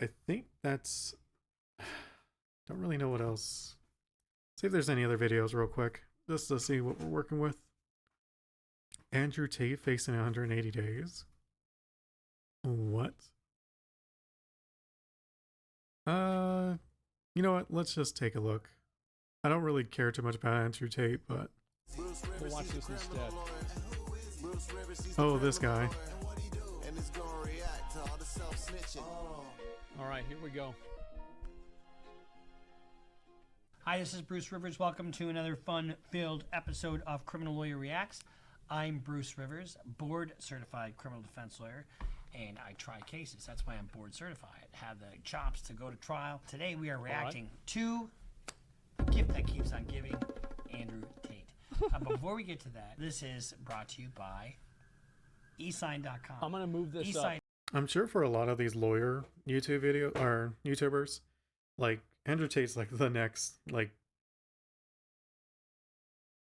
I think that's. Don't really know what else. See if there's any other videos real quick, just to see what we're working with. Andrew Tate facing 180 days. What? You know what? Let's just take a look. I don't really care too much about Andrew Tate, but We'll watch this instead. oh, this guy. All right, here we go. Hi, this is Bruce Rivers. Welcome to another fun-filled episode of Criminal Lawyer Reacts. I'm Bruce Rivers, board-certified criminal defense lawyer, and I try cases. That's why I'm board-certified. Have the chops to go to trial. Today we are reacting to The Gift That Keeps on Giving, Andrew Tate. Before we get to that, this is brought to you by eSign.com. I'm gonna move this up. I'm sure for a lot of these lawyer YouTube video or YouTubers, like Andrew Tate's like the next like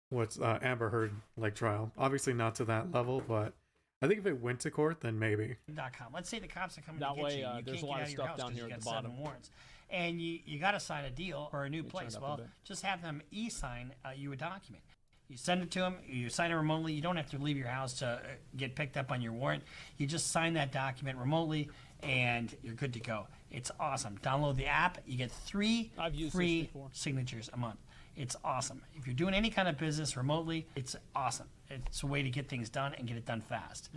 what's Amber Heard like trial. Obviously not to that level, but I think if it went to court, then maybe. .com. Let's say the cops are coming That to get way, you. You there's can't a lot get of out stuff your house down 'cause here you at got the bottom. 7 warrants. And you got to sign a deal for a new turn place. it up a Well, bit. just have them e-sign you a document. You send it to them. You sign it remotely. You don't have to leave your house to get picked up on your warrant. You just sign that document remotely, and you're good to go. It's awesome. Download the app. You get 3 I've used this free before. signatures a month. It's awesome. If you're doing any kind of business remotely, it's awesome. It's a way to get things done and get it done fast.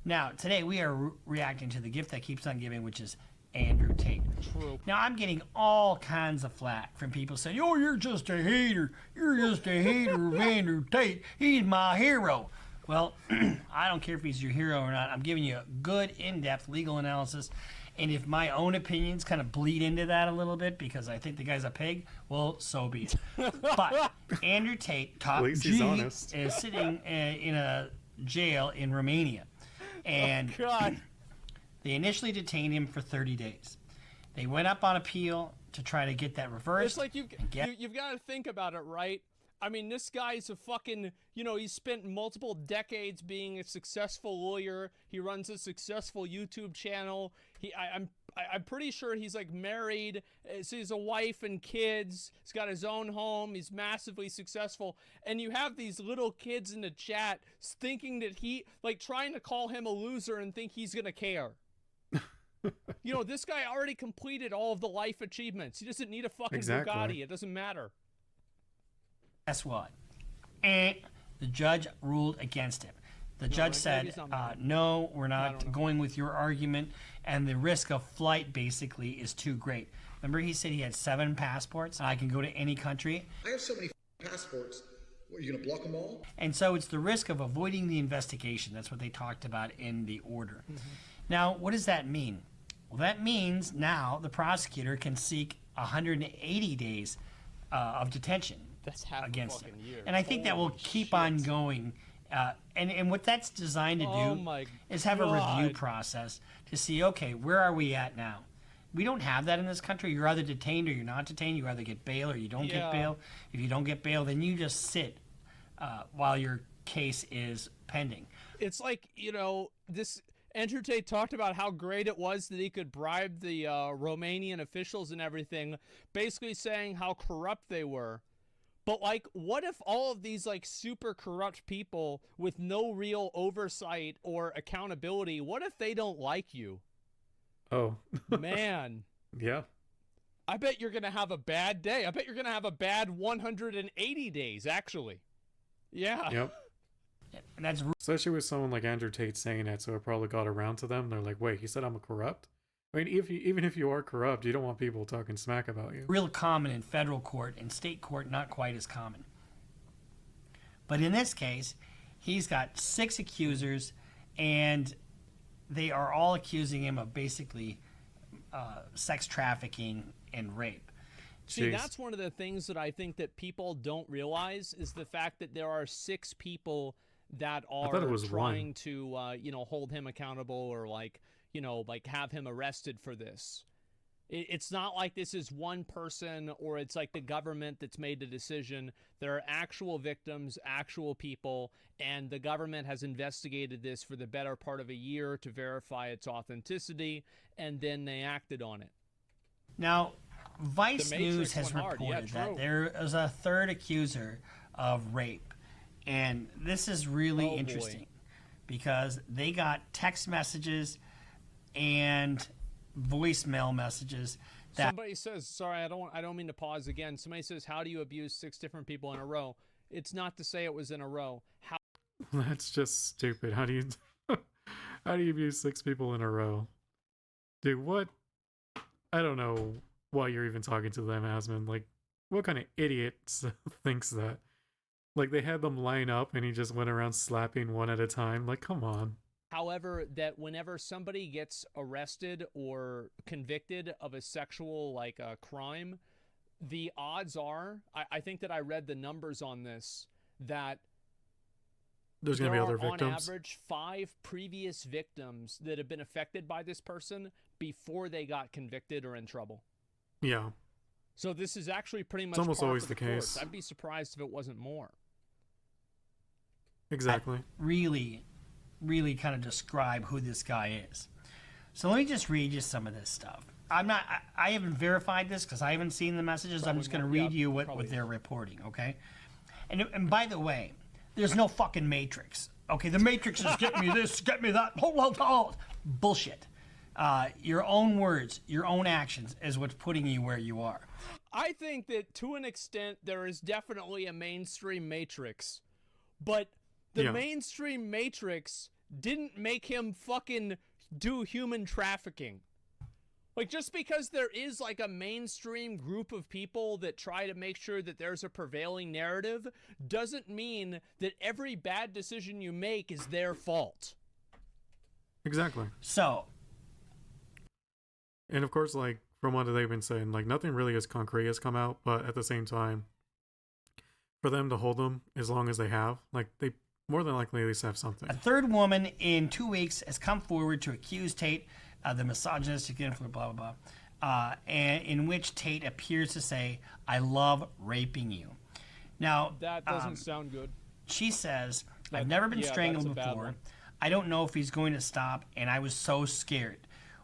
Now, today we are reacting to The Gift That Keeps on Giving, which is Andrew Tate. True. Now, I'm getting all kinds of flack from people saying, oh, you're just a hater. You're just a hater of Andrew Tate. He's my hero. Well, I don't care if he's your hero or not. I'm giving you a good, in-depth legal analysis. And if my own opinions kind of bleed into that a little bit because I think the guy's a pig, well, so be it. But Andrew Tate, top At least he's G, honest. is sitting in a jail in Romania. And God. they initially detained him for 30 days. They went up on appeal to try to get that reversed. It's like you've got to think about it, right? I mean, this guy's a fucking, he's spent multiple decades being a successful lawyer. He runs a successful YouTube channel. I'm pretty sure he's like married. So he's a wife and kids. He's got his own home. He's massively successful. And you have these little kids in the chat thinking that trying to call him a loser and think he's going to care. This guy already completed all of the life achievements. He doesn't need a fucking Exactly. Bugatti. It doesn't matter. Guess what? The judge ruled against him. The judge said, no, we're not going with your argument, and the risk of flight basically is too great. Remember he said he had 7 passports, and I can go to any country? I have so many passports. What, are you going to block them all? And so it's the risk of avoiding the investigation. That's what they talked about in the order. Now, what does that mean? Well, that means now the prosecutor can seek 180 days of detention. That's half against a him. fucking year. And I think that will Holy keep shit. on going. And what that's designed to Oh do my is have a review God. process to see, okay, where are we at now? We don't have that in this country. You're either detained or you're not detained. You either get bail or you don't get Yeah. bail. If you don't get bail, then you just sit while your case is pending. It's like, this Andrew Tate talked about how great it was that he could bribe the Romanian officials and everything, basically saying how corrupt they were. But, what if all of these, super corrupt people with no real oversight or accountability, what if they don't like you? Oh, Man, yeah. I bet you're going to have a bad day. I bet you're going to have a bad 180 days, actually. Yeah. Yep. And that's Especially with someone like Andrew Tate saying it, so it probably got around to them. They're like, wait, he said I'm a corrupt? I mean, even if you are corrupt, you don't want people talking smack about you. real common in federal court. In state court, not quite as common. But in this case, he's got 6 accusers, and they are all accusing him of basically sex trafficking and rape. See, Jeez. that's one of the things that I think that people don't realize is the fact that there are 6 people that thought are it was trying one. to, hold him accountable or have him arrested for this. It's not like this is one person or it's like the government that's made the decision. There are actual victims, actual people, and the government has investigated this for the better part of a year to verify its authenticity, and then they acted on it. Now, Vice The News Matrix has went hard. Yeah, reported that true. there is a third accuser of rape. And this is really Oh, boy. interesting because they got text messages and voicemail messages that Somebody says, sorry, I don't mean to pause again. Somebody says, how do you abuse 6 different people in a row? It's not to say it was in a row. How That's just stupid. How do you how do you abuse 6 people in a row? Dude, what? I don't know why you're even talking to them, Asmon. Like, what kind of idiot thinks that? Like, they had them line up and he just went around slapping one at a time. Like, come on. However, that whenever somebody gets arrested or convicted of a sexual crime, the odds are, I think that I read the numbers on this, that There's going to there be other are victims. on average 5 previous victims that have been affected by this person before they got convicted or in trouble. Yeah. So this is actually pretty much almost par always for the course. case. I'd be surprised if it wasn't more. Exactly. really kind of describe who this guy is. So let me just read you some of this stuff. I haven't verified this because I haven't seen the messages. I'm just going to read you what they're reporting, okay? And by the way, there's no fucking Matrix. Okay, the Matrix is get me this, get me that. Bullshit. Your own words, your own actions is what's putting you where you are. I think that to an extent there is definitely a mainstream Matrix, but the Yeah. mainstream Matrix didn't make him fucking do human trafficking. Like, just because there is like a mainstream group of people that try to make sure that there's a prevailing narrative doesn't mean that every bad decision you make is their fault. Exactly. So, And of course, like, from what they've been saying, like, nothing really as concrete has come out, but at the same time, for them to hold them as long as they have, like, they more than likely at least have something. a third woman in 2 weeks has come forward to accuse Tate of the misogynistic influence, blah, blah, blah, and in which Tate appears to say, I love raping you. Now, That doesn't sound good. she says, I've never been yeah, strangled that's a bad before. one. I don't know if he's going to stop, and I was so scared.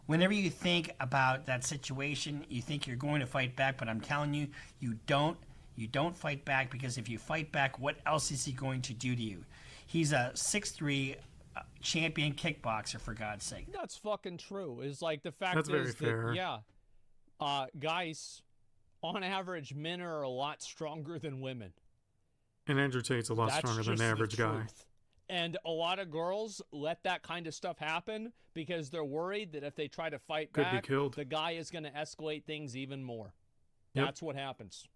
Whenever you think about that situation, you think you're going to fight back, but I'm telling you, you don't. You don't fight back, because if you fight back, what else is he going to do to you? He's a 6'3" champion kickboxer, for God's sake. That's fucking true. Is like the fact That's very is fair. that, yeah, guys, on average, men are a lot stronger than women. And Andrew Tate's a lot That's stronger than just the average guy. truth. And a lot of girls let that kind of stuff happen because they're worried that if they try to fight Could be back, killed. the guy is going to escalate things even more. Yep. That's what happens.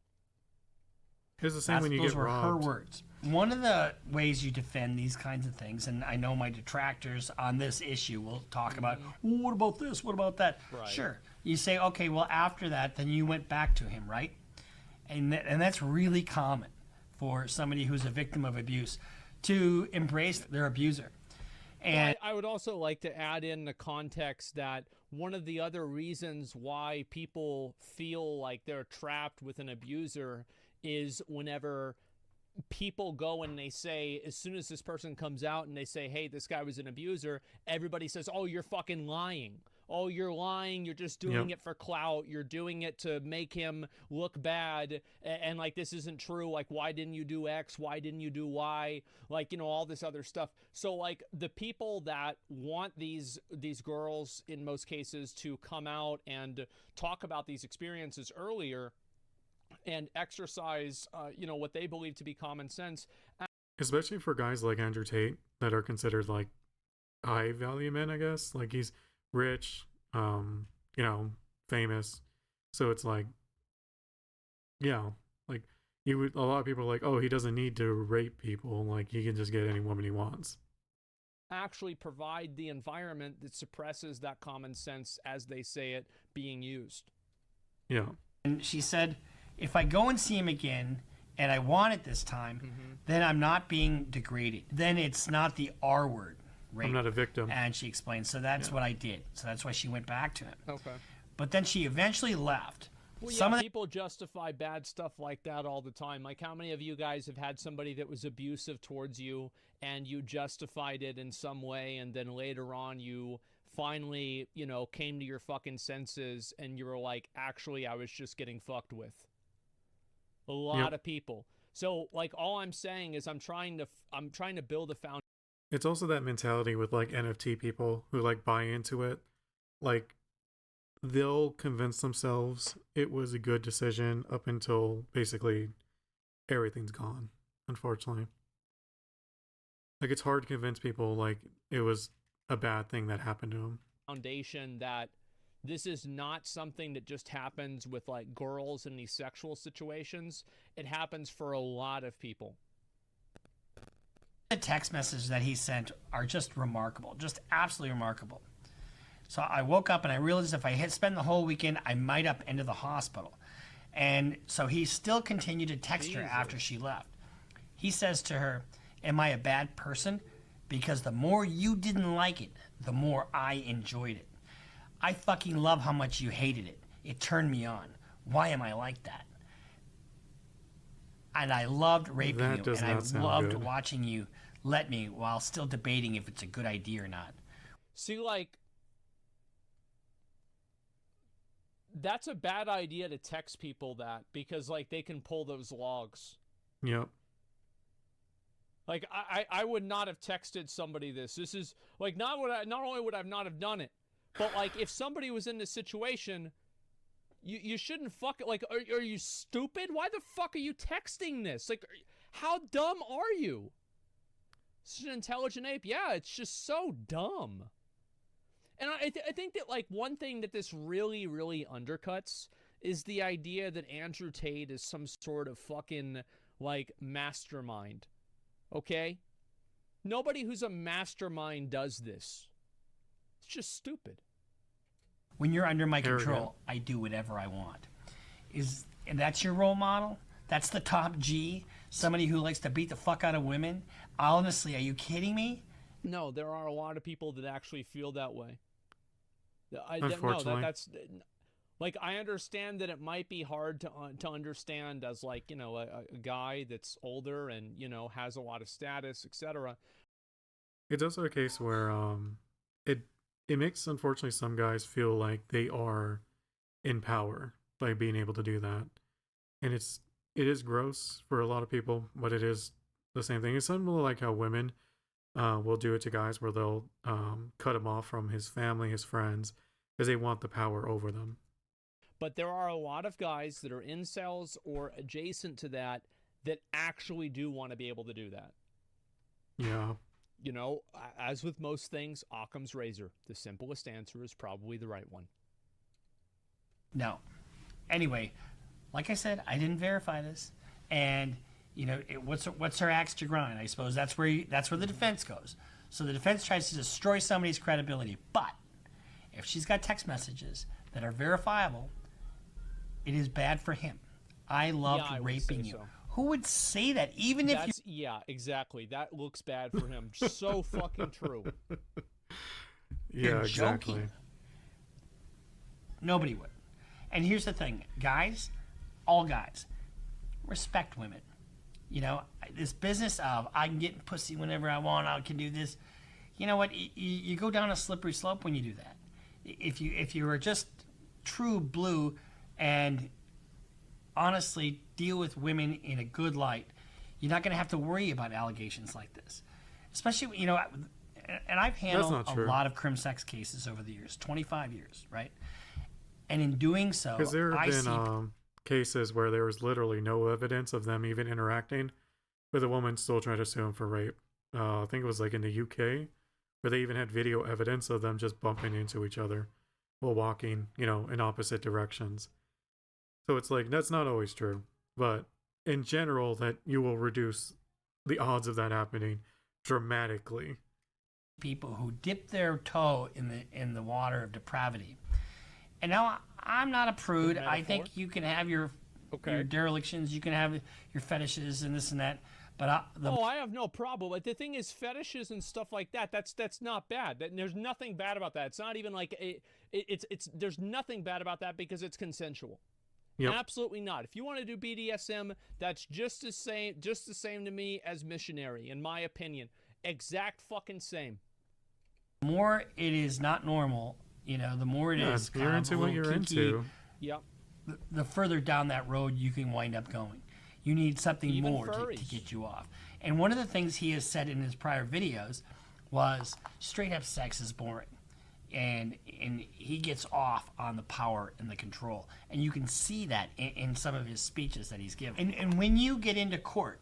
It's the same when you Those get were robbed. her words. One of the ways you defend these kinds of things, and I know my detractors on this issue will talk about, well, what about this? What about that? Right. Sure. You say, okay, well, after that, then you went back to him, right? And that's really common for somebody who's a victim of abuse to embrace their abuser. And I would also like to add in the context that one of the other reasons why people feel like they're trapped with an abuser is whenever people go and they say, as soon as this person comes out and they say, hey, this guy was an abuser, everybody says, oh, you're fucking lying. Oh, you're lying. You're just doing it for clout. You're doing it to make him look bad. And like, this isn't true. Like, why didn't you do X? Why didn't you do Y? Like, you know, all this other stuff. So like the people that want these girls in most cases to come out and talk about these experiences earlier and exercise, you know, what they believe to be common sense. Especially for guys like Andrew Tate that are considered like high value men, I guess. Like, he's rich, you know, famous. So it's like, yeah, like a lot of people are like, oh, he doesn't need to rape people. Like, he can just get any woman he wants. Actually provide the environment that suppresses that common sense, as they say it, being used. Yeah. And she said, if I go and see him again and I want it this time, then I'm not being degraded. Then it's not the R word, rape. I'm not a victim. And she explained, so that's what I did. So that's why she went back to him. Okay. But then she eventually left. Well, Some yeah, of the, people justify bad stuff like that all the time. Like, how many of you guys have had somebody that was abusive towards you and you justified it in some way, and then later on you finally, you know, came to your fucking senses and you were like, actually, I was just getting fucked with. A lot of people. So, like, all I'm saying is I'm trying to build a foundation. It's also that mentality with like NFT people who like buy into it. Like, they'll convince themselves it was a good decision up until basically everything's gone, unfortunately. Like, it's hard to convince people like it was a bad thing that happened to them. Foundation that this is not something that just happens with like girls in these sexual situations. It happens for a lot of people. The text messages that he sent are just remarkable, just absolutely remarkable. So I woke up and I realized if I had spent the whole weekend, I might up into the hospital. And so he still continued to text her after she left. He says to her, "Am I a bad person? Because the more you didn't like it, the more I enjoyed it. I fucking love how much you hated it. It turned me on. Why am I like that? And I loved raping That you, does and I not sound loved good. watching you let me while still debating if it's a good idea or not." See, like, that's a bad idea to text people that, because like they can pull those logs. Yep. Like, I would not have texted somebody this. This is like not only would I not have done it, but like if somebody was in this situation, you shouldn't fuck it. Like, are you stupid? Why the fuck are you texting this? Like, how dumb are you? It's an intelligent ape. Yeah, it's just so dumb. And I think that like one thing that this really, really undercuts is the idea that Andrew Tate is some sort of fucking like mastermind. Okay? Nobody who's a mastermind does this. It's just stupid. When you're under my Arrogant. control, I do whatever I want. And that's your role model? That's the top G? Somebody who likes to beat the fuck out of women? Honestly, are you kidding me? No, there are a lot of people that actually feel that way. Unfortunately. That's like, I understand that it might be hard to understand as like, you know, a guy that's older and, you know, has a lot of status, etc. It's also a case where it makes, unfortunately, some guys feel like they are in power by being able to do that. And it is gross for a lot of people, but it is the same thing. It's similar like how women will do it to guys where they'll cut him off from his family, his friends, because they want the power over them. But there are a lot of guys that are incels or adjacent to that that actually do want to be able to do that. Yeah. You know, as with most things, Occam's razor. The simplest answer is probably the right one. No. Anyway, like I said, I didn't verify this. And, you know, what's her axe to grind? I suppose that's where the defense goes. So the defense tries to destroy somebody's credibility. But if she's got text messages that are verifiable, it is bad for him. I loved I would raping say you. so. Who would say that? Even if you... Yeah, exactly. That looks bad for him. So fucking true. Yeah, You're exactly. joking. Nobody would. And here's the thing, guys, all guys, respect women. You know, this business of I can get pussy whenever I want, I can do this. You know what? You go down a slippery slope when you do that. If you were just true blue and honestly deal with women in a good light, you're not going to have to worry about allegations like this. Especially, you know, and I've handled a lot of crim sex cases over the years, 25 years, right? And in doing so, Because there have been cases where there was literally no evidence of them even interacting, but the woman still tried to sue him for rape. I think it was like in the UK, where they even had video evidence of them just bumping into each other while walking, you know, in opposite directions. So it's like, that's not always true. But in general, that you will reduce the odds of that happening dramatically. People who dip their toe in the water of depravity. And now I'm not a prude. I think you can have your derelictions, you can have your fetishes and this and that. But I have no problem. But the thing is, fetishes and stuff like that, that's not bad. There's nothing bad about that. It's not even like there's nothing bad about that because it's consensual. Yep. Absolutely not. If you want to do BDSM, that's just the same to me as missionary, in my opinion. Exact fucking same. The more it is not normal, the more it is you're kind of into a what little you're kinky, into. Yep. the further down that road you can wind up going. You need something Even more to furries. get you off. And one of the things he has said in his prior videos was straight up sex is boring. And he gets off on the power and the control. And you can see that in some of his speeches that he's given. And when you get into court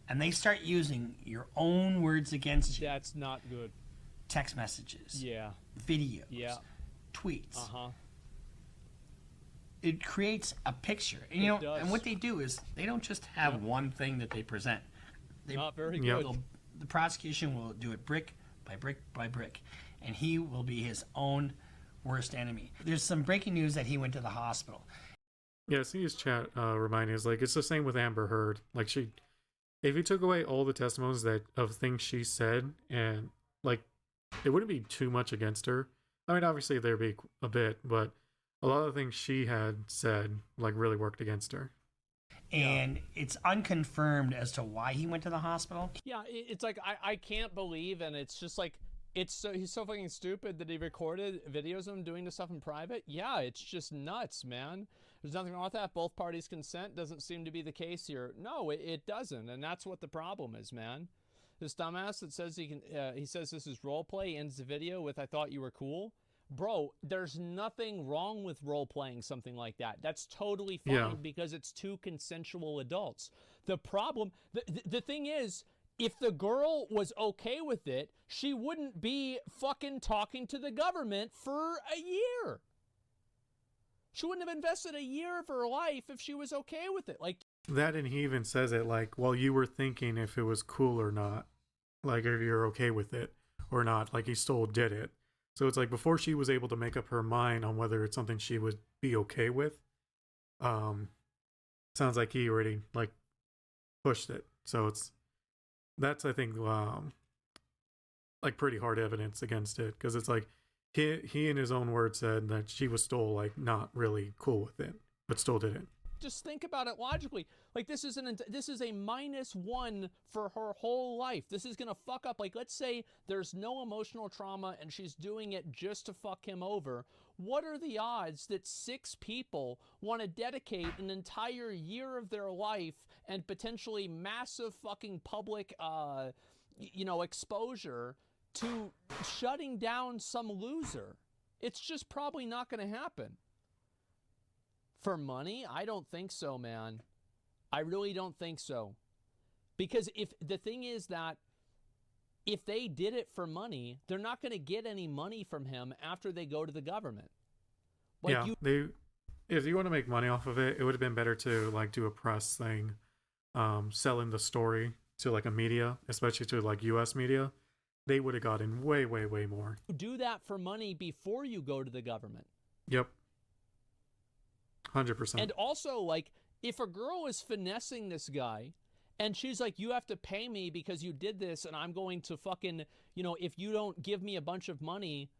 and they start using your own words against you, That's not good. text messages, Yeah. videos, Yeah. tweets, Uh-huh. it creates a picture. And, It does. and what they do is they don't just have one thing that they present. Not very Yep. good. The prosecution will do it brick by brick by brick, and he will be his own worst enemy. There's some breaking news that he went to the hospital. Yeah, see his chat reminding us, like, it's the same with Amber Heard. Like, if you took away all the testimonies of things she said, and, like, it wouldn't be too much against her. I mean, obviously there'd be a bit, but a lot of the things she had said, like, really worked against her. And it's unconfirmed as to why he went to the hospital. Yeah, it's like I can't believe, and it's just like he's so fucking stupid that he recorded videos of him doing this stuff in private. Yeah, it's just nuts, man. There's nothing wrong with that. Both parties consent. Doesn't seem to be the case here. No, it doesn't, and that's what the problem is, man. This dumbass that says he says this is role play, ends the video with "I thought you were cool." Bro, there's nothing wrong with role-playing something like that. That's totally fine because it's two consensual adults. The problem, the thing is, if the girl was okay with it, she wouldn't be fucking talking to the government for a year. She wouldn't have invested a year of her life if she was okay with it. Like That, and he even says it, like, while you were thinking if it was cool or not. Like, if you're okay with it or not. Like, he still did it. So it's like before she was able to make up her mind on whether it's something she would be okay with, sounds like he already like pushed it. So that's I think like pretty hard evidence against it, because it's like he in his own words said that she was still like not really cool with it, but still did it. just think about it logically. Like this is a -1 for her whole life. This is gonna fuck up. Like let's say there's no emotional trauma and she's doing it just to fuck him over. What are the odds that 6 people want to dedicate an entire year of their life and potentially massive fucking public, exposure to shutting down some loser? It's just probably not going to happen. For money? I don't think so, man. I really don't think so. Because if the thing is that if they did it for money, they're not going to get any money from him after they go to the government. Like if you want to make money off of it, it would have been better to like do a press thing, selling the story to like a media, especially to like US media. They would have gotten way, way, way more. Do that for money before you go to the government. Yep. 100%. And also, like, if a girl is finessing this guy and she's like, you have to pay me because you did this and I'm going to fucking, if you don't give me a bunch of money,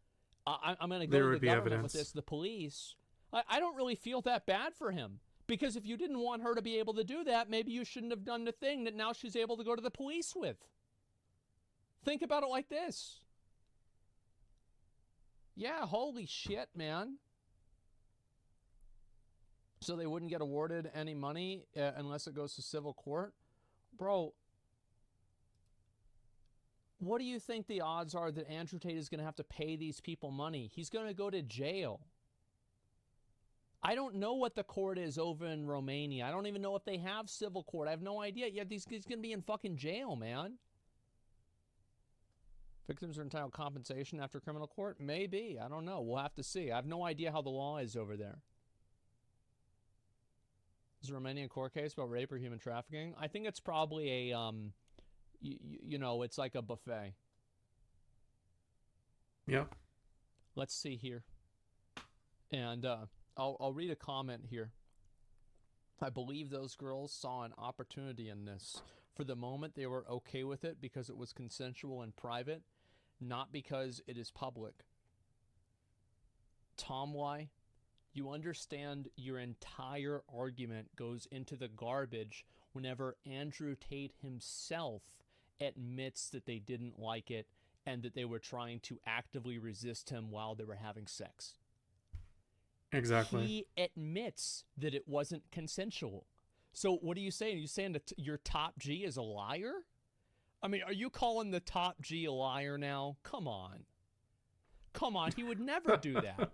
I'm going to go to the government with this, the police. I don't really feel that bad for him. Because if you didn't want her to be able to do that, maybe you shouldn't have done the thing that now she's able to go to the police with. Think about it like this. Yeah, holy shit, man. So they wouldn't get awarded any money unless it goes to civil court? Bro, what do you think the odds are that Andrew Tate is going to have to pay these people money? He's going to go to jail. I don't know what the court is over in Romania. I don't even know if they have civil court. I have no idea. Yeah, he's going to be in fucking jail, man. Victims are entitled to compensation after criminal court? Maybe. I don't know. We'll have to see. I have no idea how the law is over there. Is a Romanian court case about rape or human trafficking? I think it's probably a, it's like a buffet. Yep. Let's see here. And I'll read a comment here. I believe those girls saw an opportunity in this. For the moment, they were okay with it because it was consensual and private, not because it is public. Tom Y, you understand your entire argument goes into the garbage whenever Andrew Tate himself admits that they didn't like it and that they were trying to actively resist him while they were having sex. Exactly. He admits that it wasn't consensual. So what are you saying? Are you saying that your top G is a liar? I mean, are you calling the top G a liar now? Come on. Come on, he would never do that.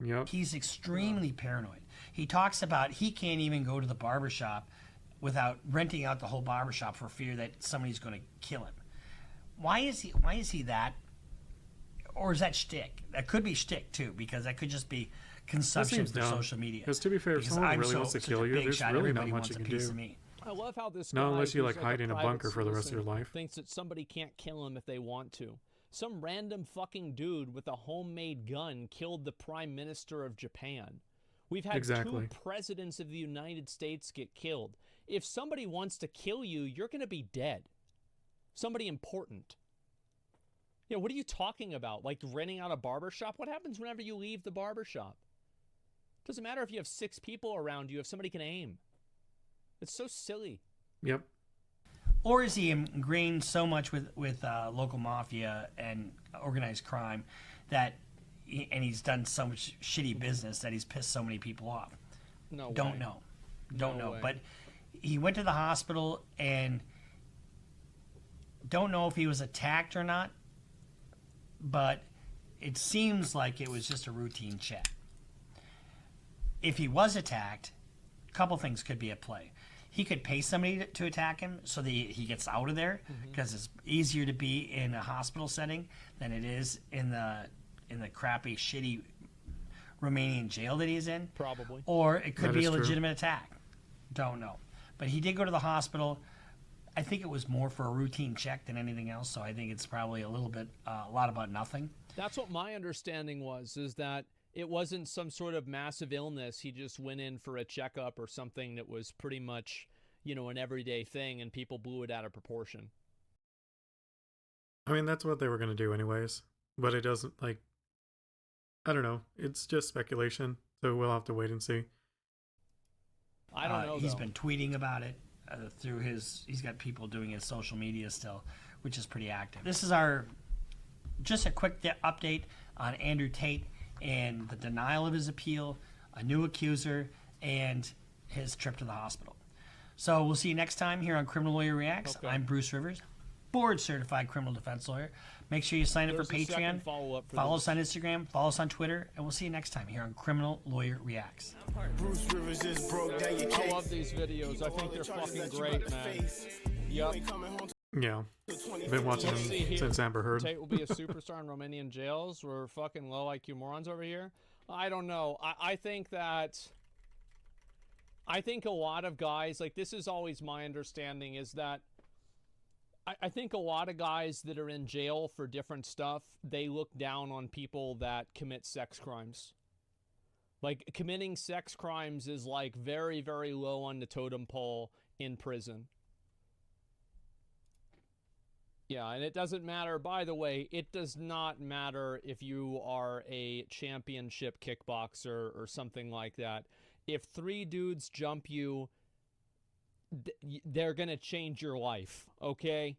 Yep. He's extremely paranoid. He talks about he can't even go to the barbershop without renting out the whole barbershop for fear that somebody's going to kill him. Why is he that? Or is that shtick? That could be shtick too, because that could just be consumption for dumb. social media. Because to be fair, if Because someone I'm really so- wants to such kill a you, big there's shot, really not everybody much wants you a can piece do. of me. I love how this Not guy unless you who's like hide in a private bunker for the rest of your citizen life. thinks that somebody can't kill him if they want to. Some random fucking dude with a homemade gun killed the Prime Minister of Japan. We've had Exactly. 2 presidents of the United States get killed. If somebody wants to kill you, you're going to be dead. Somebody important. Yeah, what are you talking about? Like renting out a barbershop? What happens whenever you leave the barbershop? Doesn't matter if you have 6 people around you if somebody can aim. It's so silly. Yep. Or is he ingrained so much with local mafia and organized crime that he's done so much shitty business that he's pissed so many people off? No Don't way. know. Don't No know. way. But he went to the hospital and don't know if he was attacked or not, but it seems like it was just a routine check. If he was attacked, a couple things could be at play. He could pay somebody to attack him so that he gets out of there, because it's easier to be in a hospital setting than it is in the crappy, shitty Romanian jail that he's in. Probably. Or it could That be is a true. legitimate attack. Don't know. But he did go to the hospital. I think it was more for a routine check than anything else, so I think it's probably a lot about nothing. That's what my understanding was, is that it wasn't some sort of massive illness. He just went in for a checkup or something that was pretty much, an everyday thing, and people blew it out of proportion. I mean, that's what they were going to do anyways. But it doesn't, I don't know. It's just speculation. So we'll have to wait and see. I don't know, He's though. been tweeting about it through he's got people doing his social media still, which is pretty active. This is just a quick update on Andrew Tate and the denial of his appeal, a new accuser, and his trip to the hospital. So we'll see you next time here on Criminal Lawyer Reacts. Okay. I'm Bruce Rivers, board-certified criminal defense lawyer. Make sure you sign up There's for a second Patreon, follow-up for follow this. us on Instagram, follow us on Twitter, and we'll see you next time here on Criminal Lawyer Reacts. Bruce Rivers just broke down your I case. love these videos. I think they're fucking great, man. Yep. Yeah. Been watching Let's see them here. since Amber Heard. Tate will be a superstar in Romanian jails. We're fucking low IQ morons over here. I don't know. I think a lot of guys, this is always my understanding, is that I think a lot of guys that are in jail for different stuff, they look down on people that commit sex crimes. Committing sex crimes is very, very low on the totem pole in prison. Yeah, and it doesn't matter, by the way, it does not matter if you are a championship kickboxer or something like that. If 3 dudes jump you, they're going to change your life, okay?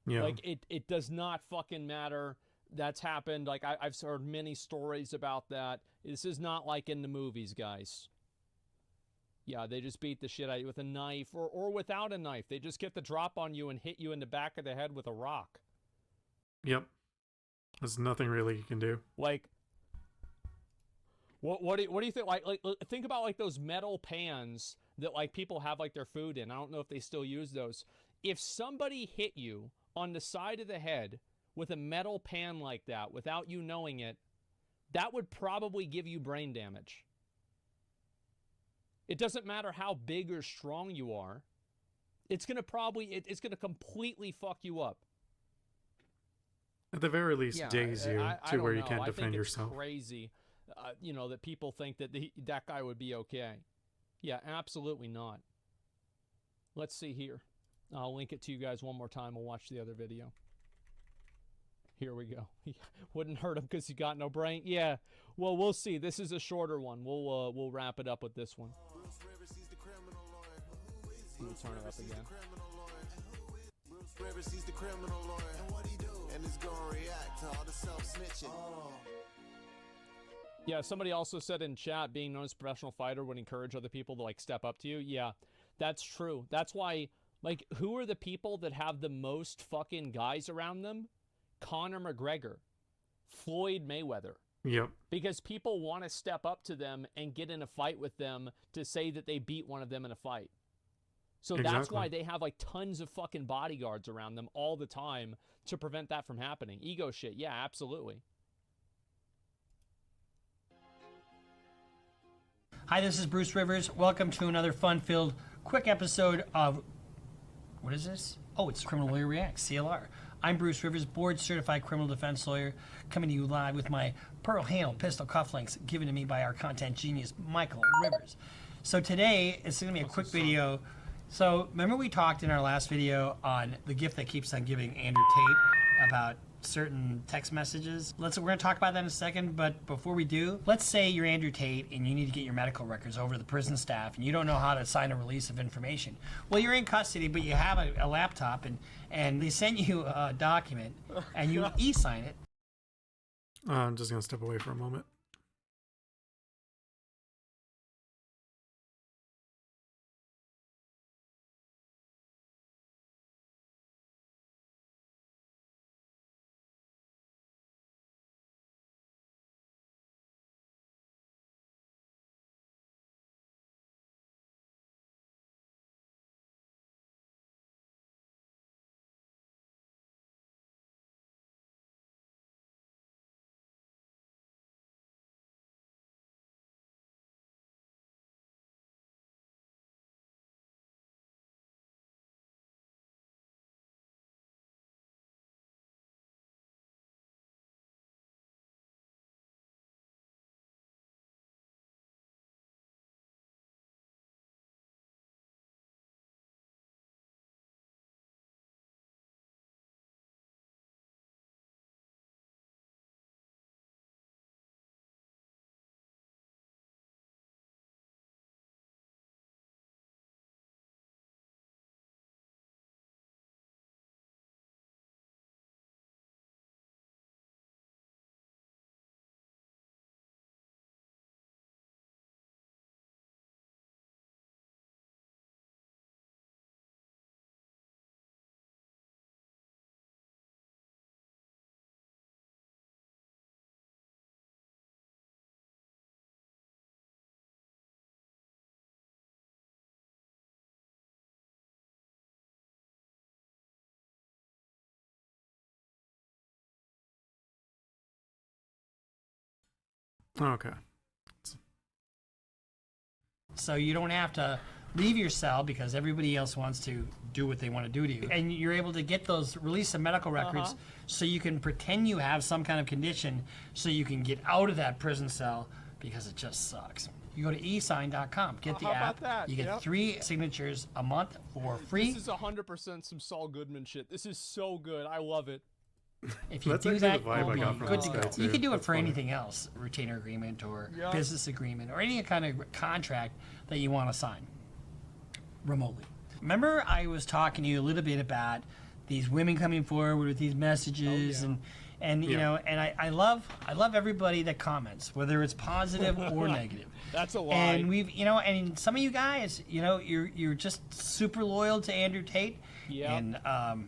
Yeah. It does not fucking matter. That's happened. I've heard many stories about that. This is not like in the movies, guys. Yeah, they just beat the shit out of you with a knife or without a knife. They just get the drop on you and hit you in the back of the head with a rock. Yep. There's nothing really you can do. What do you think? Think about those metal pans that people have their food in. I don't know if they still use those. If somebody hit you on the side of the head with a metal pan like that without you knowing it, that would probably give you brain damage. It doesn't matter how big or strong you are. It's going to it's going to completely fuck you up. At the very least, daze you I to don't where you know. can't I defend think yourself. It's crazy, that people think that that guy would be okay. Yeah, absolutely not. Let's see here. I'll link it to you guys one more time. We'll watch the other video. Here we go. Wouldn't hurt him because he got no brain. Yeah. Well, we'll see. This is a shorter one. We'll wrap it up with this one. We'll turn it up again. Rivers, he's the criminal lawyer. And what he do? And he's gonna react to all the self-snitching. Yeah, somebody also said in chat, being known as a professional fighter would encourage other people to, like, step up to you. Yeah, that's true. That's why, like, who are the people that have the most fucking guys around them? Conor McGregor, Floyd Mayweather. Yep. Because people want to step up to them and get in a fight with them to say that they beat one of them in a fight. So that's why they have, like, tons of fucking bodyguards around them all the time to prevent that from happening. Ego shit. Yeah, absolutely. Hi, this is Bruce Rivers. Welcome to another fun-filled, quick episode of... What is this? Oh, it's Criminal Lawyer Reacts, CLR. I'm Bruce Rivers, board-certified criminal defense lawyer, coming to you live with my pearl handle pistol cufflinks given to me by our content genius, Michael Rivers. So today, it's going to be a quick video. So remember we talked in our last video on the gift that keeps on giving, Andrew Tate, about certain text messages. We're going to talk about that in a second, but before we do, let's say you're Andrew Tate and you need to get your medical records over to the prison staff and you don't know how to sign a release of information. Well, you're in custody, but you have a laptop and they send you a document and you e-sign it. I'm just going to step away for a moment. Okay. So you don't have to leave your cell because everybody else wants to do what they want to do to you. And you're able to get those release of medical records so you can pretend you have some kind of condition so you can get out of that prison cell because it just sucks. You go to esign.com, get the How app. about that? You get 3 signatures a month for free. This is 100% some Saul Goodman shit. This is so good. I love it. If you That's do actually that, the vibe you'll I be got from good this to guy, go. too. You can do it That's for funny. anything else, retainer agreement or Yeah. business agreement or any kind of contract that you want to sign remotely. Remember I was talking to you a little bit about these women coming forward with these messages and you know, and I love everybody that comments, whether it's positive or negative. That's a lie. And we've, you know, and some of you guys, you know, you're just super loyal to Andrew Tate. Yeah. And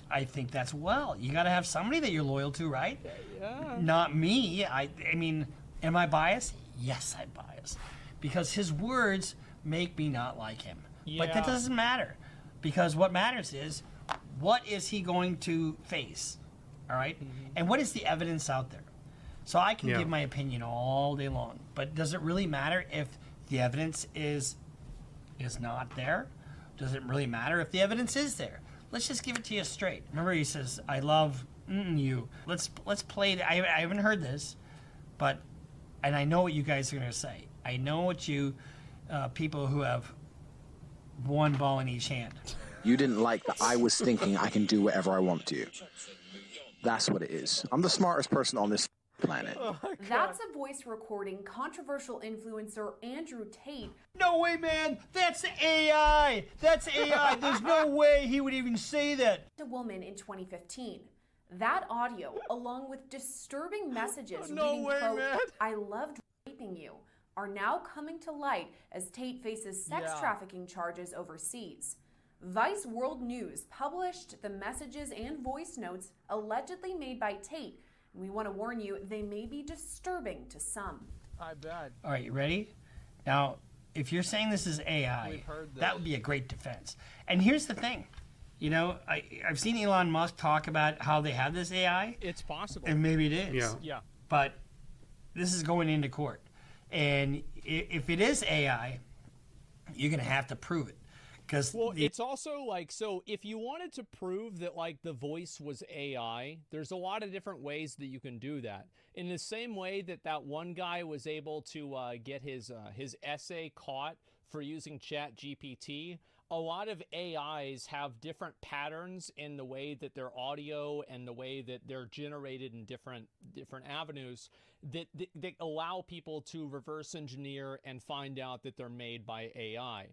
I think that's you got to have somebody that you're loyal to, right? Yeah. Not me. I mean, am I biased? Yes, I'm biased. Because his words make me not like him. But that Yeah. doesn't matter. Because what matters is, what is he going to face? All right? And what is the evidence out there? So I can give my opinion all day long. But does it really matter if the evidence is not there? Does it really matter if the evidence is there? Let's just give it to you straight. Remember, he says, "I love you." Let's play. I haven't heard this, but and I know what you guys are gonna say. I know what you people who have one ball in each hand. You didn't like that I was thinking I can do whatever I want to. That's what it is. I'm the smartest person on this planet. Oh my God. That's a voice recording controversial influencer Andrew Tate. No way, man. That's AI. That's AI. There's no way he would even say that. A woman in 2015. That audio, along with disturbing messages No reading, way, quote, man. "I loved raping you," are now coming to light as Tate faces sex Yeah. trafficking charges overseas. Vice World News published the messages and voice notes allegedly made by Tate. And we want to warn you, they may be disturbing to some. I bet. All right, you ready? Now, if you're saying this is AI, We've heard this. that would be a great defense. And here's the thing. You know, I've seen Elon Musk talk about how they have this AI, It's possible. and maybe it is. Yeah. Yeah. But this is going into court. And if it is AI, you're going to have to prove it. Because Well, it's also like, so if you wanted to prove that like the voice was AI, there's a lot of different ways that you can do that. In the same way that that one guy was able to get his essay caught for using ChatGPT, a lot of AIs have different patterns in the way that their audio and the way that they're generated in different avenues that allow people to reverse engineer and find out that they're made by AI.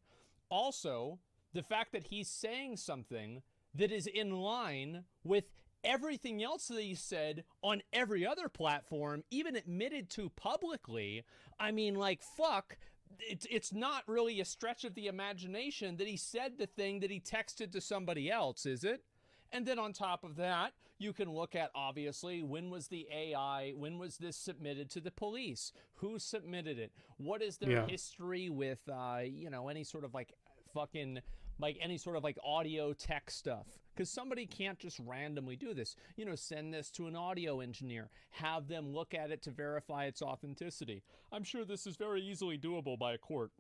Also, the fact that he's saying something that is in line with everything else that he said on every other platform, even admitted to publicly, I mean, like, fuck, it's not really a stretch of the imagination that he said the thing that he texted to somebody else, is it? And then on top of that, you can look at, obviously, when was the AI, when was this submitted to the police? Who submitted it? What is their history with, you know, any sort of like fucking, like any sort of like audio tech stuff? Because somebody can't just randomly do this. You know, send this to an audio engineer, have them look at it to verify its authenticity. I'm sure this is very easily doable by a court.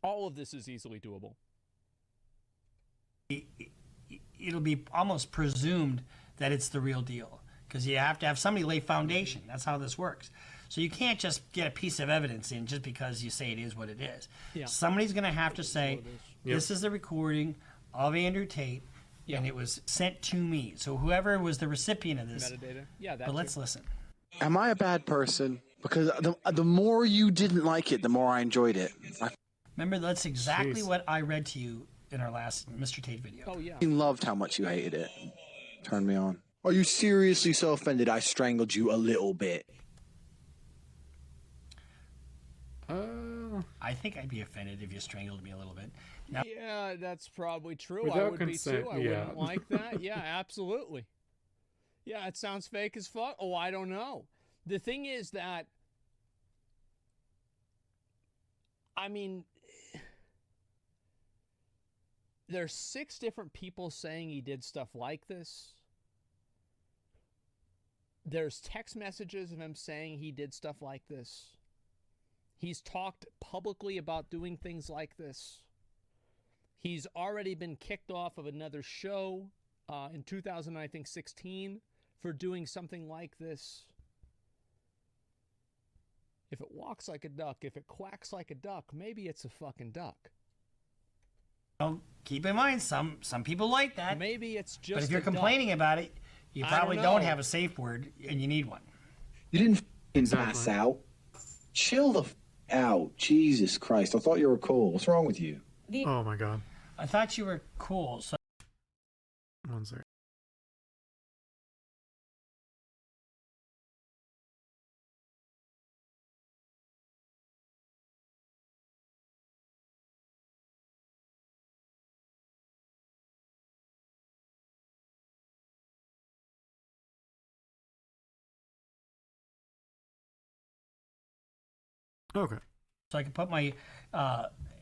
All of this is easily doable. it'll be almost presumed that it's the real deal because you have to have somebody lay foundation. That's how this works. So you can't just get a piece of evidence in just because you say it is what it is. Yeah. Somebody's going to have to say, this is the recording of Andrew Tate, and it was sent to me. So whoever was the recipient of this. Metadata. Yeah, that But too. let's listen. Am I a bad person? Because the more you didn't like it, the more I enjoyed it. I Remember, that's exactly Jeez. what I read to you in our last Mr. Tate video. Oh, yeah. f***ing loved how much you hated it. Turned me on. Are you seriously so offended I strangled you a little bit? I think I'd be offended if you strangled me a little bit. Now, Yeah, that's probably true. I Without would consent, be too. I yeah. wouldn't like that. Yeah, absolutely. Yeah, it sounds fake as fuck. Oh, I don't know. The thing is that, I mean, there's 6 different people saying he did stuff like this. There's text messages of him saying he did stuff like this. He's talked publicly about doing things like this. He's already been kicked off of another show in 2016 for doing something like this. If it walks like a duck, if it quacks like a duck, maybe it's a fucking duck. keep in mind, some people like that. Maybe it's just But if you're a duck. complaining about it, you I probably don't don't know. have a safe word, and you need one. You didn't f***ing Exactly. pass out. Chill the f*** out. Jesus Christ. I thought you were cool. What's wrong with you? Oh my god. I thought you were cool, so One second. Okay. I could put my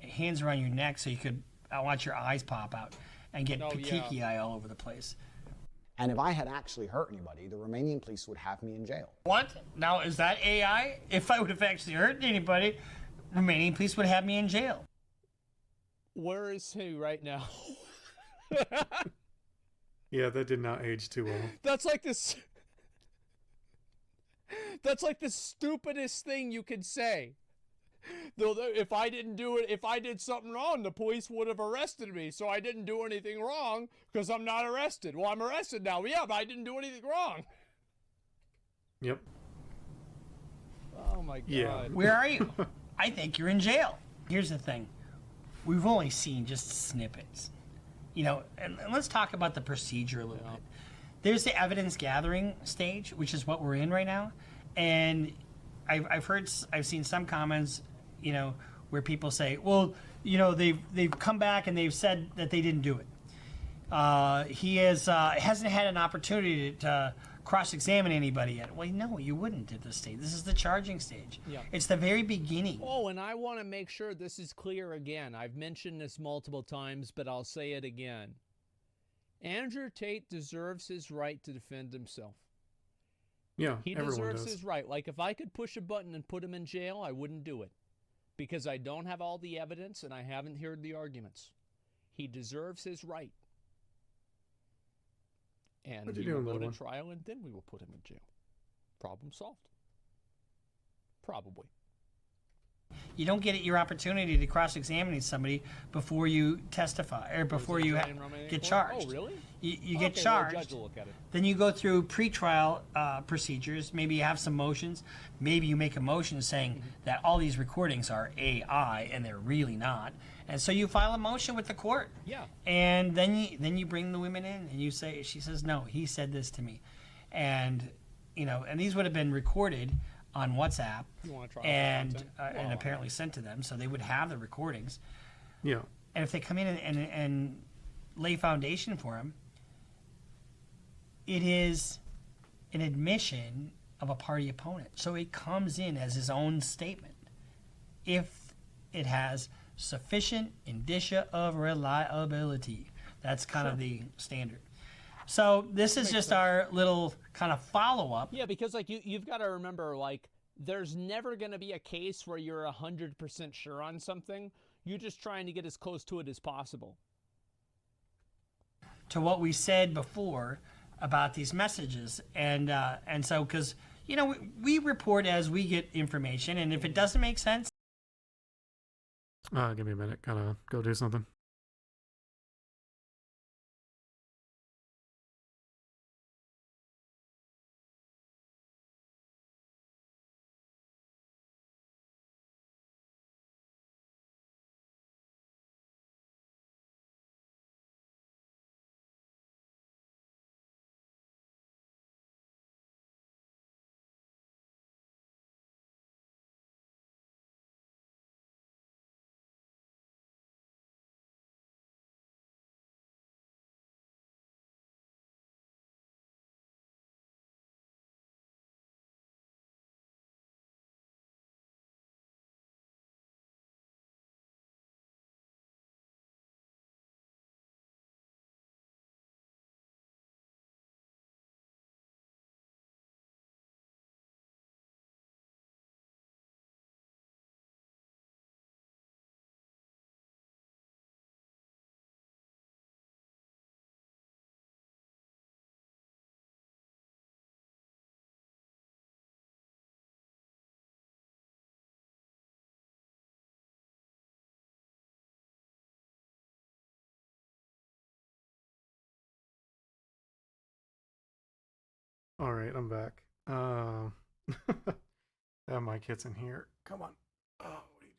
hands around your neck so you could. I want your eyes pop out and get Oh, yeah. petechiae eye all over the place. And if I had actually hurt anybody, the Romanian police would have me in jail. What? Now is that AI? If I would have actually hurt anybody, Romanian police would have me in jail. Where is he right now? Yeah, that did not age too well. That's like this. That's like the stupidest thing you could say. Though if I didn't do it, if I did something wrong, the police would have arrested me. So I didn't do anything wrong because I'm not arrested. Well, I'm arrested now. Yeah, but I didn't do anything wrong. Yep. Oh my god. Yeah. Where are you? I think you're in jail. Here's the thing. We've only seen just snippets. You know, and let's talk about the procedure a little bit. There's the evidence gathering stage, which is what we're in right now. And I've seen some comments, you know, where people say, well, you know, they've come back and they've said that they didn't do it. He hasn't had an opportunity to cross-examine anybody yet. Well, no, you wouldn't at this stage. This is the charging stage. Yeah. It's the very beginning. Oh, and I want to make sure this is clear again. I've mentioned this multiple times, but I'll say it again. Andrew Tate deserves his right to defend himself. Yeah, He everyone deserves does. his right. Like, if I could push a button and put him in jail, I wouldn't do it. Because I don't have all the evidence and I haven't heard the arguments. He deserves his right. And What'd you he do will on go that to one? trial and then we will put him in jail. Problem solved. Probably. You don't get your opportunity to cross-examine somebody before you testify or before you get charged. Oh, really? You get Okay, well, charged. a judge will look at it. Then you go through pretrial procedures. Maybe you have some motions. Maybe you make a motion saying that all these recordings are AI and they're really not. And so you file a motion with the court. Yeah. And then you bring the women in and you say, she says, no, he said this to me. And, you know, and these would have been recorded on WhatsApp You want to try and apparently sent to them. So they would have the recordings. Yeah. And if they come in and lay foundation for him, it is an admission of a party opponent. So it comes in as his own statement if it has sufficient indicia of reliability. That's kind of the standard. So this is just our little kind of follow-up. Yeah, because like you've got to remember, like, there's never going to be a case where you're 100% sure on something. You're just trying to get as close to it as possible. To what we said before about these messages, and so because you know we report as we get information, and if it doesn't make sense, Give me a minute. Gotta go do something. All right, I'm back. Have my kids in here. Come on. Oh, what are you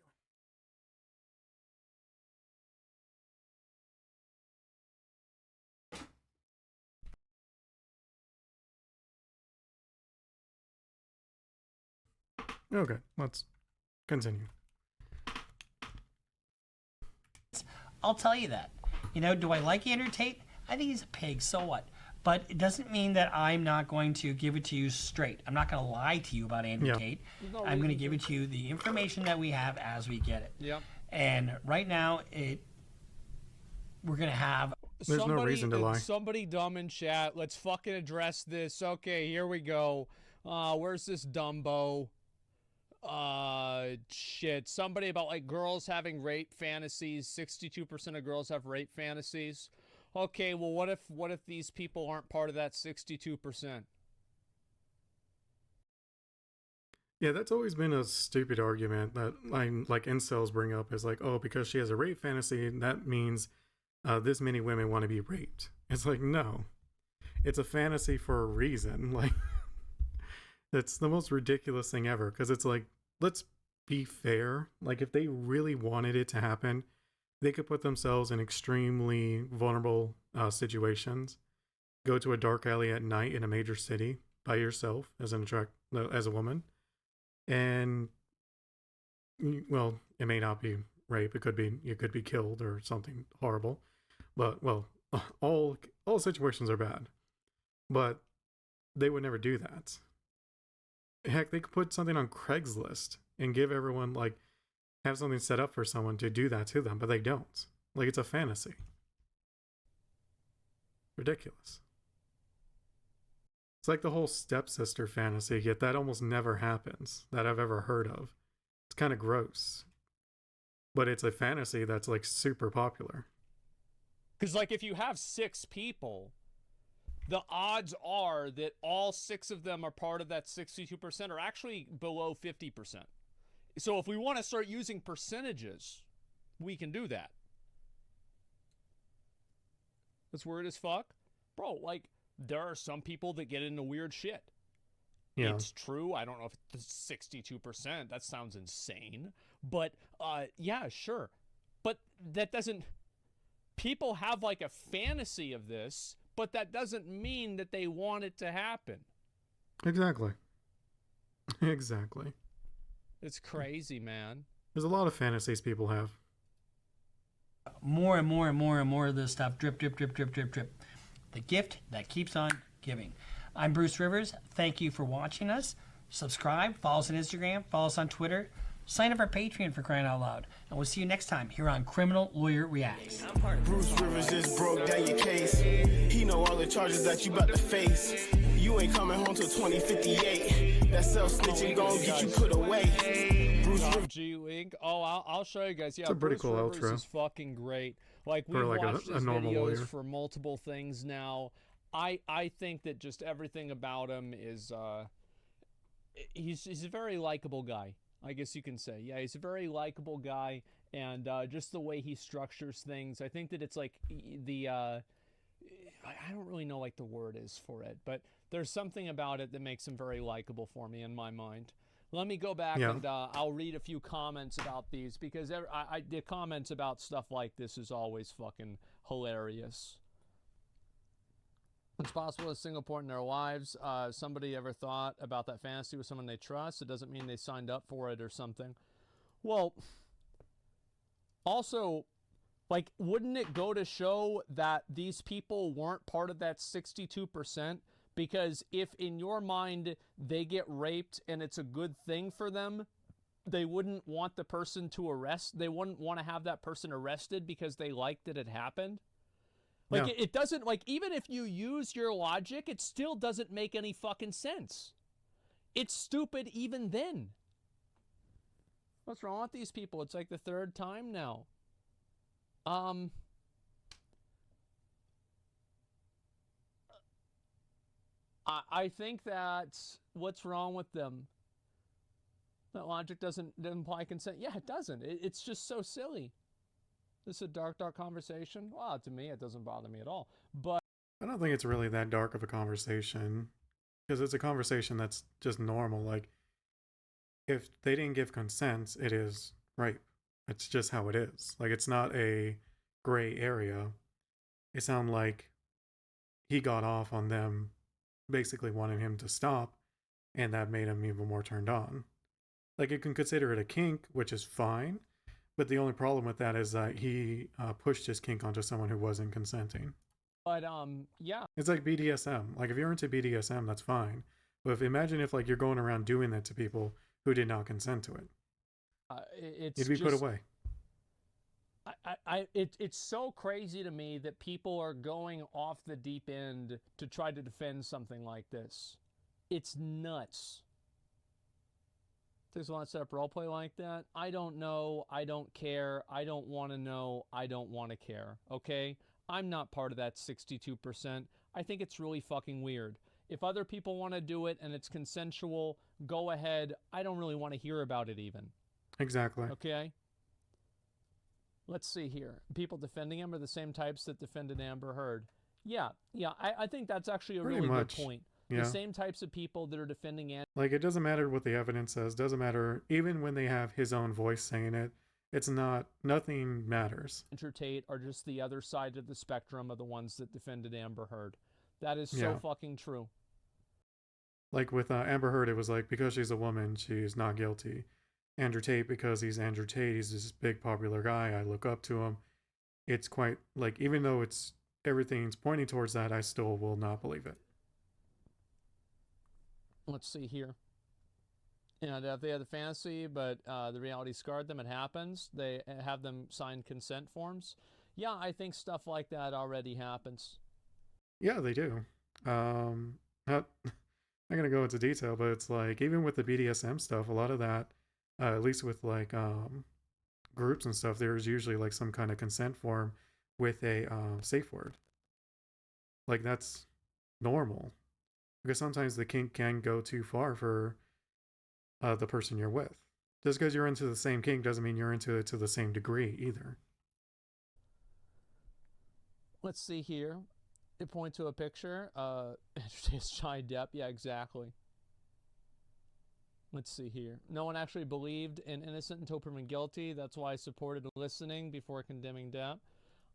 doing? Okay, let's continue. I'll tell you that. You know, do I like Andrew Tate? I think he's a pig. So what? But it doesn't mean that I'm not going to give it to you straight. I'm not going to lie to you about Andrew Tate. no I'm going to reason give it to you the information that we have as we get it. Yep. And right now, we're going to have. There's no reason to lie. Somebody dumb in chat. Let's fucking address this. Okay, here we go. Where's this Dumbo? Shit. Somebody about like girls having rape fantasies. 62% of girls have rape fantasies. Okay, well, what if these people aren't part of that 62%? Yeah, that's always been a stupid argument that like incels bring up is like, oh, because she has a rape fantasy, that means this many women want to be raped. It's like, no, it's a fantasy for a reason. Like, It's the most ridiculous thing ever because it's like, let's be fair. Like, if they really wanted it to happen, they could put themselves in extremely vulnerable situations. Go to a dark alley at night in a major city by yourself as as a woman, and well, it may not be rape. It could be you could be killed or something horrible. But well, all situations are bad. But they would never do that. Heck, they could put something on Craigslist and give everyone, like, have something set up for someone to do that to them, but they don't. Like, it's a fantasy. Ridiculous. It's like the whole stepsister fantasy, yet that almost never happens that I've ever heard of. It's kind of gross. But it's a fantasy that's, like, super popular. Because, like, if you have 6 people, the odds are that all 6 of them are part of that 62% are actually below 50%. So if we want to start using percentages, we can do that. That's weird as fuck. Bro, like, there are some people that get into weird shit. Yeah. It's true. I don't know if it's 62%. That sounds insane. But, yeah, sure. But that doesn't... People have, like, a fantasy of this, but that doesn't mean that they want it to happen. Exactly. Exactly. It's crazy, man. There's a lot of fantasies people have. More and more and more and more of this stuff. Drip, drip, drip, drip, drip, drip. The gift that keeps on giving. I'm Bruce Rivers. Thank you for watching us. Subscribe, follow us on Instagram, follow us on Twitter. Sign up our Patreon for crying out loud. And we'll see you next time here on Criminal Lawyer Reacts. Bruce Rivers just broke down your case. He know all the charges that you about to face. You ain't coming home till 2058. That self-snitching gon' get you put away. Bruce Rivers. G-Link. Oh, I'll show you guys. Yeah, it's a pretty Bruce cool Rivers outro. Is fucking great. Like, we've like watched his normal videos lawyer. for multiple things now. I think that just everything about him is he's a very likable guy. I guess you can say. Yeah, he's a very likable guy, and just the way he structures things. I think that it's like the I don't really know like the word is for it, but there's something about it that makes him very likable for me in my mind. Let me go back and I'll read a few comments about these because the comments about stuff like this is always fucking hilarious. It's possible a single point in their lives, somebody ever thought about that fantasy with someone they trust. It doesn't mean they signed up for it or something. Well, also, like, wouldn't it go to show that these people weren't part of that 62%? Because if in your mind they get raped and it's a good thing for them, they wouldn't want the person to arrest. They wouldn't want to have that person arrested because they liked that it happened. Like, yeah. it doesn't, like, even if you use your logic, it still doesn't make any fucking sense. It's stupid even then. What's wrong with these people? It's like the 3rd time now. I think that's what's wrong with them. That logic doesn't imply consent. Yeah, it doesn't. It's just so silly. This is a dark conversation. Well, to me, it doesn't bother me at all. But I don't think it's really that dark of a conversation because it's a conversation that's just normal. Like, if they didn't give consent, it is rape. It's just how it is. Like, it's not a gray area. It sounds like he got off on them basically wanting him to stop, and that made him even more turned on. Like, you can consider it a kink, which is fine. But the only problem with that is that he pushed his kink onto someone who wasn't consenting. But, yeah. It's like BDSM. Like, if you're into BDSM, that's fine. But imagine if, like, you're going around doing that to people who did not consent to it. You'd be put away. It's so crazy to me that people are going off the deep end to try to defend something like this. It's nuts. Does want to set up roleplay like that? I don't know. I don't care. I don't want to know. I don't want to care. Okay? I'm not part of that 62%. I think it's really fucking weird. If other people want to do it and it's consensual, go ahead. I don't really want to hear about it even. Exactly. Okay? Let's see here. People defending him are the same types that defended Amber Heard. Yeah. I think that's actually a really good point. Yeah. The same types of people that are defending Like, it doesn't matter what the evidence says. Doesn't matter. Even when they have his own voice saying it, it's not, nothing matters. Andrew Tate are just the other side of the spectrum of the ones that defended Amber Heard. That is so fucking true. Like with Amber Heard, it was like, because she's a woman, she's not guilty. Andrew Tate, because he's Andrew Tate, he's this big popular guy, I look up to him. It's quite, like, even though it's everything's pointing towards that, I still will not believe it. Let's see here. You know, if they had the fantasy, but the reality scarred them, it happens. They have them sign consent forms. Yeah, I think stuff like that already happens. Yeah, they do. Not going to go into detail, but it's like, even with the BDSM stuff, a lot of that, at least with like groups and stuff, there's usually like some kind of consent form with a safe word. Like, that's normal. Because sometimes the kink can go too far for the person you're with. Just because you're into the same kink doesn't mean you're into it to the same degree either. Let's see here. They point to a picture. It's Johnny Depp. Yeah, exactly. Let's see here. No one actually believed in innocent until proven guilty. That's why I supported listening before condemning Depp.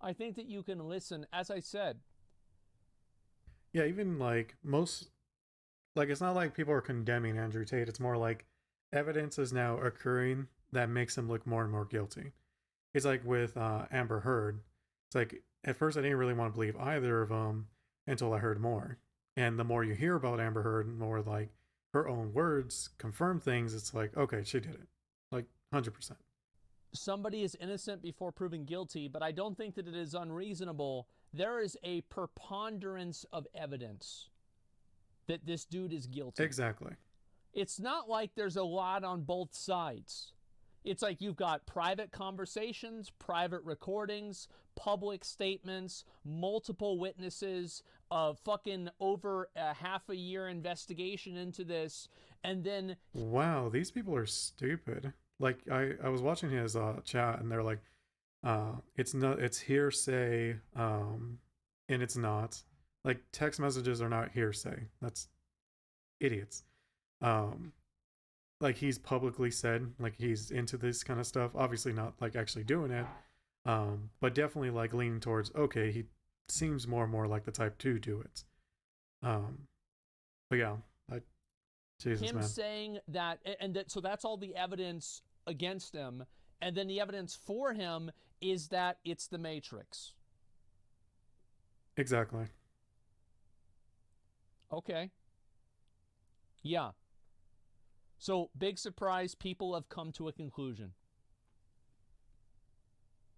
I think that you can listen, as I said. Yeah, even like most, like, it's not like people are condemning Andrew Tate. It's more like evidence is now occurring that makes him look more and more guilty. It's like with Amber Heard. It's like, at first I didn't really want to believe either of them until I heard more. And the more you hear about Amber Heard, the more like her own words confirm things. It's like, okay, she did it. Like, 100%. Somebody is innocent before proven guilty, but I don't think that it is unreasonable. There is a preponderance of evidence that this dude is guilty. Exactly. It's not like there's a lot on both sides. It's like you've got private conversations, private recordings, public statements, multiple witnesses, fucking over a half a year investigation into this, and then... Wow, these people are stupid. Like, I was watching his chat, and they're like, it's hearsay, and it's not. Like, text messages are not hearsay. That's idiots. Like, he's publicly said, like, he's into this kind of stuff. Obviously not, like, actually doing it. But definitely, like, leaning towards, okay, he seems more and more like the type to do it. But yeah, Jesus, him man. saying that, so that's all the evidence against him. And then the evidence for him is that it's the Matrix. Exactly. Okay. Yeah. So, big surprise, people have come to a conclusion.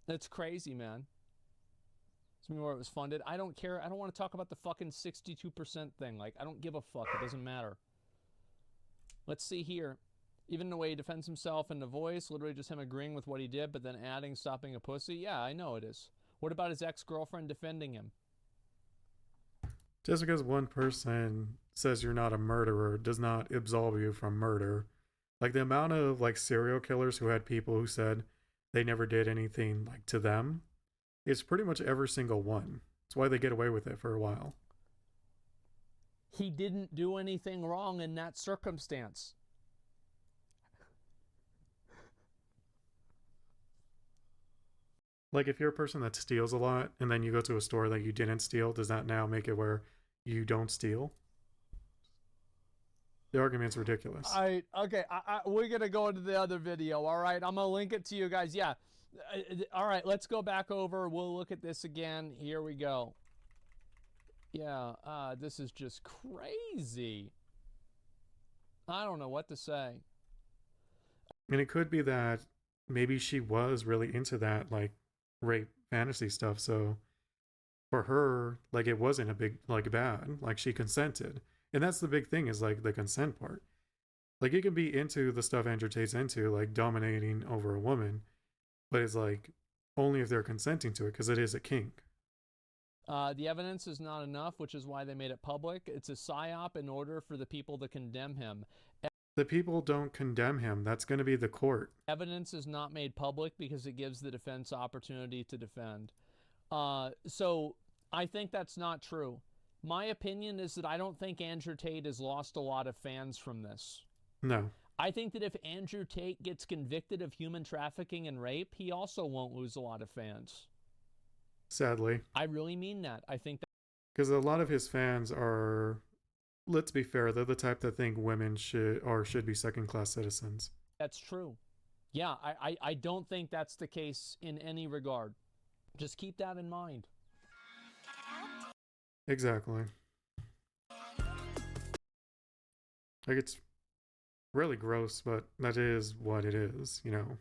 That's crazy, man. It's where it was funded. I don't care. I don't want to talk about the fucking 62% thing. Like, I don't give a fuck. It doesn't matter. Let's see here. Even the way he defends himself in the voice, literally just him agreeing with what he did, but then adding stop being a pussy. Yeah, I know it is. What about his ex-girlfriend defending him? Just because one person says you're not a murderer does not absolve you from murder. Like, the amount of, like, serial killers who had people who said they never did anything, like, to them, is pretty much every single one. That's why they get away with it for a while. He didn't do anything wrong in that circumstance. Like, if you're a person that steals a lot and then you go to a store that you didn't steal, does that now make it where you don't steal? The argument's ridiculous. Okay, we're going to go into the other video, all right? I'm going to link it to you guys. Yeah. All right, let's go back over. We'll look at this again. Here we go. Yeah, this is just crazy. I don't know what to say. And it could be that maybe she was really into that, like, rape fantasy stuff, so for her, like, it wasn't a big, like, bad, like, she consented. And that's the big thing, is like the consent part. Like, you can be into the stuff Andrew Tate's into, like dominating over a woman, but it's like only if they're consenting to it, because it is a kink. The evidence is not enough, which is why they made it public. It's a psyop in order for the people to condemn him. The people don't condemn him. That's going to be the court. Evidence is not made public because it gives the defense opportunity to defend. So I think that's not true. My opinion is that I don't think Andrew Tate has lost a lot of fans from this. No. I think that if Andrew Tate gets convicted of human trafficking and rape, he also won't lose a lot of fans. Sadly. I really mean that. I think that. Because a lot of his fans are, let's be fair, they're the type that think women should be second-class citizens. That's true. Yeah, I don't think that's the case in any regard. Just keep that in mind. Exactly. Like, it's really gross, but that is what it is, you know.